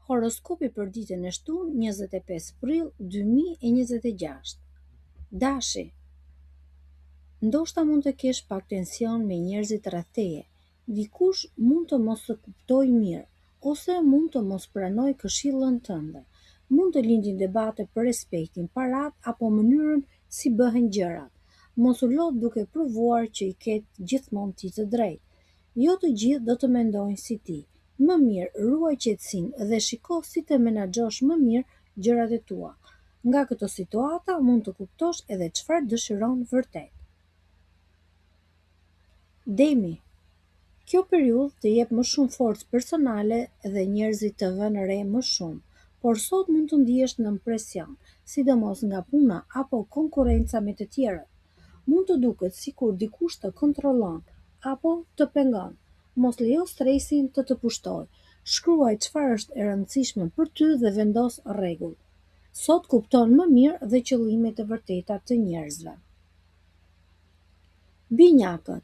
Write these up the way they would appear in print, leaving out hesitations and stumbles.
Horoskopi për ditën e shtunë 25 prill 2026. Dashi. Ndoshta mund të kesh pak tension me njerëzit rreth teje. Dikush mund të mos të kuptojë mirë ose mund të mos pranojë këshillën tënde. Mund të lindin debate për respektin, parat apo mënyrën si bëhen gjërat. Mos u lodh duke provuar që i ketë gjithmonë ti të drejtë. Jo të gjithë do të mendojnë si ti. Më mirë ruaj qetësinë dhe shiko si të menaxhosh më mirë gjërat e tua. Nga këto situata mund të kuptosh edhe çfarë dëshiron vërtet. Demi. Kjo periudhë të jep më shumë forcë personale dhe njerëzit të vënë re më shumë, por sot mund të ndihesh në presion, sidomos nga puna apo konkurrenca me të tjerët. Mund të duket sikur dikush të kontrollon apo të pengon. Mos lejo stresin të pushtojë. Shkruaj çfarë është e rëndësishme për ty dhe vendos rregull. Sot kupton më mirë dhe qëllimet e vërteta të njerëzve. Binjakët.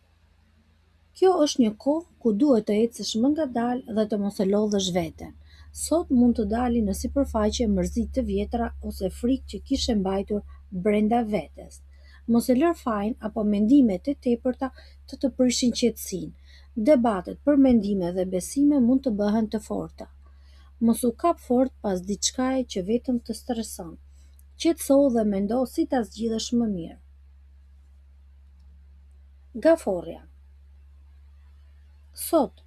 Kjo është një kohë ku duhet të ecësh më ngadalë dhe të mos e lodhësh veten. Sot mund të dalin në sipërfaqe mërzi të vjetra ose frikë që kishe mbajtur brenda vetes. Mos e lër fajin apo mendimet e tepërta të prishin qetësinë. Debatet për mendime dhe besime mund të bëhen të forta. Mos u kap fort pas diçkaje që vetëm të streson. Qetësohu dhe mendo si ta zgjidhësh më mirë. Gaforja. Sot,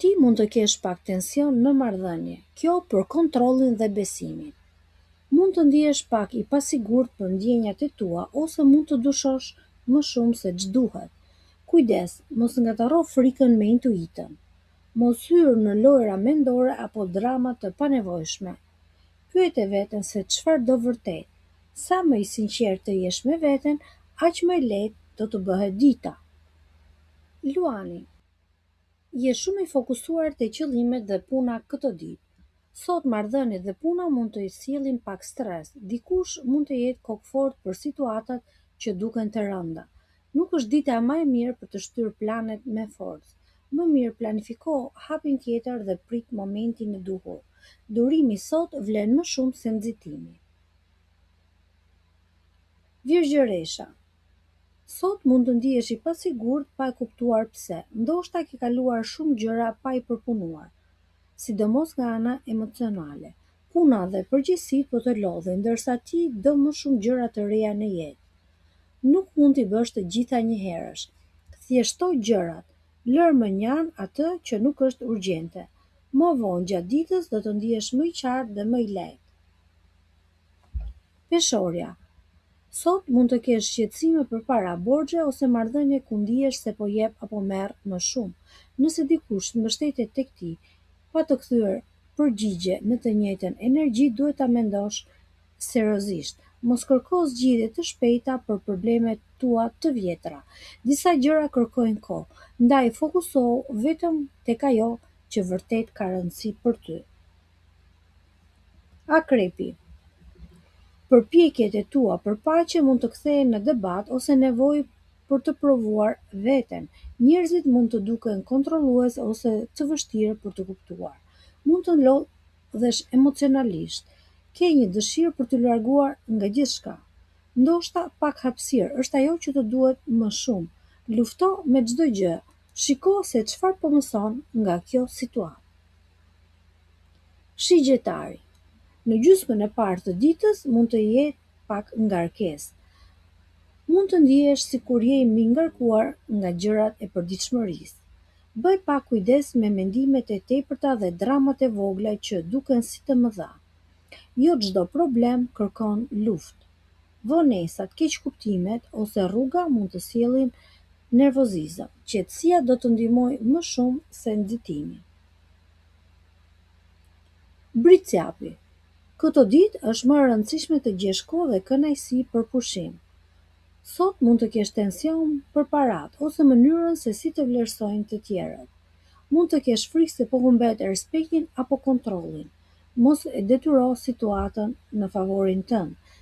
ti mund të kesh pak tension në marrëdhënie, kjo për kontrollin dhe besimin. Mund të ndihesh pak i pasigurt për ndjenjat e tua ose mund të dyshosh më shumë se ç'duhet. Kujdes, mos ngataro frikën me intuitën. Mos hyr në lojra mendore apo drama të panevojshme. Pyete veten se çfarë do vërtet. Sa më i sinqert të jesh me veten, aq më lehtë do të bëhet dita. Luani. Je shumë i fokusuar te qëllimet dhe puna këtë ditë. Sot marrëdhëniet dhe puna mund të sjellin pak stres. Dikush mund të jetë kokfort për situatat që duken të rënda. Nuk është dita më e mirë për të shtyr planet me forcë. Më mirë planifiko hapin tjetër dhe prit momentin e duhur. Durimi sot vlen më shumë se nxitimi. Virgjëresha. Sot mund të ndihesh i pasigurt pa e kuptuar pse. Ndoshta ke kaluar shumë gjëra pa i përpunuar, sidomos nga ana emocionale. Puna dhe përgjegjësitë po të lodhin, ndërsa ti do më shumë gjëra të reja në jetë. Nuk mund t'i bësh të gjitha një herësh. Thjeshtoj gjërat. Lër më njan atë që nuk është urgjente. Më vonë gjatë ditës do të ndihesh më i qartë dhe më i lehtë. Peshorja. Sot mund të kesh shqetësime përpara borxhe ose marrëdhënie ku ndihesh se po jep apo merr më shumë. Nëse dikush mbështetet tek ti, pa të kthyer përgjigje në të njëjtën energji, duhet ta mendosh seriozisht. Mos kërko zgjidhje të shpejta për problemet tua të vjetra. Disa gjëra kërkojnë kohë, ndaj fokusohu vetëm tek ajo që vërtet ka rëndësi për ty. Akrepi. Përpjekjet e tua për paqe mund të kthehen në debat ose nevojë për të provuar veten. Njerëzit mund të duken kontrollues ose të vështirë për të kuptuar. Mund të lodhesh emocionalisht. Ke një dëshirë për të larguar nga gjithçka. Ndoshta pak hapësirë është ajo që të duhet më shumë. Lufto me çdo gjë. Shiko se çfarë po mëson nga kjo situatë. Shigjetari. Në gjysmën e parë të ditës mund të jetë pak ngarkesë. Mund të ndihesh sikur je i ngarkuar nga gjërat e përditshmërisë. Bëj pak kujdes me mendimet e tepërta dhe dramat e vogla që duken si të mëdha. Jo çdo problem kërkon luftë. Vonesat, keqkuptimet ose rruga mund të sjellin nervozizëm. Qetësia do të ndihmojë më shumë se nxitimi. Bricjapi. Këto ditë është më e rëndësishme të gjesh kohë dhe kënaqësi për pushim. Sot mund të kesh tension për paratë ose mënyrën se si të vlerësojnë të tjerët. Mund të kesh frikë se po humbet respektin apo kontrollin. Mos e detyro situatën në favorin tënd.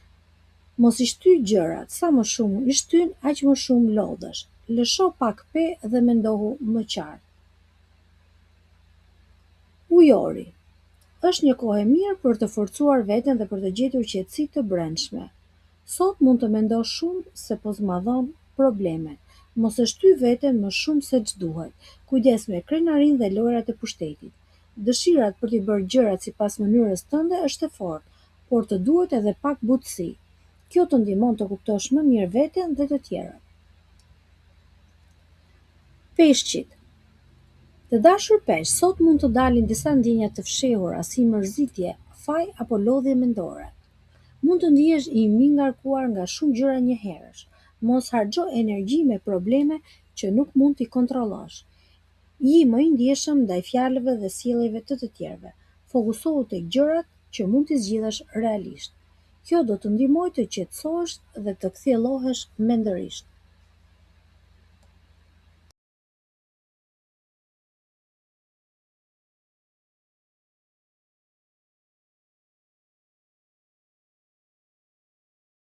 Mos i shty gjërat, sa më shumë i shtyn, aq më shumë lodhesh. Lësho pak pe dhe mendohu më qartë. Ujori. Është një kohë e mirë për të forcuar veten dhe për të gjetur qetësi të brendshme. Sot mund të mendosh shumë se po zmadhon problemet. Mos e shty veten më shumë se ç'duhet. Kujdes me krenarinë dhe lojrat e pushtetit. Dëshirat për të bërë gjërat sipas mënyrës tënde është e fortë, por të duhet edhe pak butësi. Kjo të ndihmon të kuptosh më mirë veten dhe të tjerët. Peshqit. Të dashur peshq, sot mund të dalin disa ndjenja të fshehura si mërzitje, faj apo lodhje mendore. Mund të ndihesh i mingarkuar nga shumë gjëra njëherësh. Mos harxho energji me probleme që nuk mund t'i kontrollosh. Ji më i ndjeshëm ndaj fjalëve dhe sjelljeve të tjerëve. Fokusohu tek gjërat që mund t'i zgjidhësh realisht. Kjo do të ndihmojë të qetësohesh dhe të kthjellohesh mendërisht.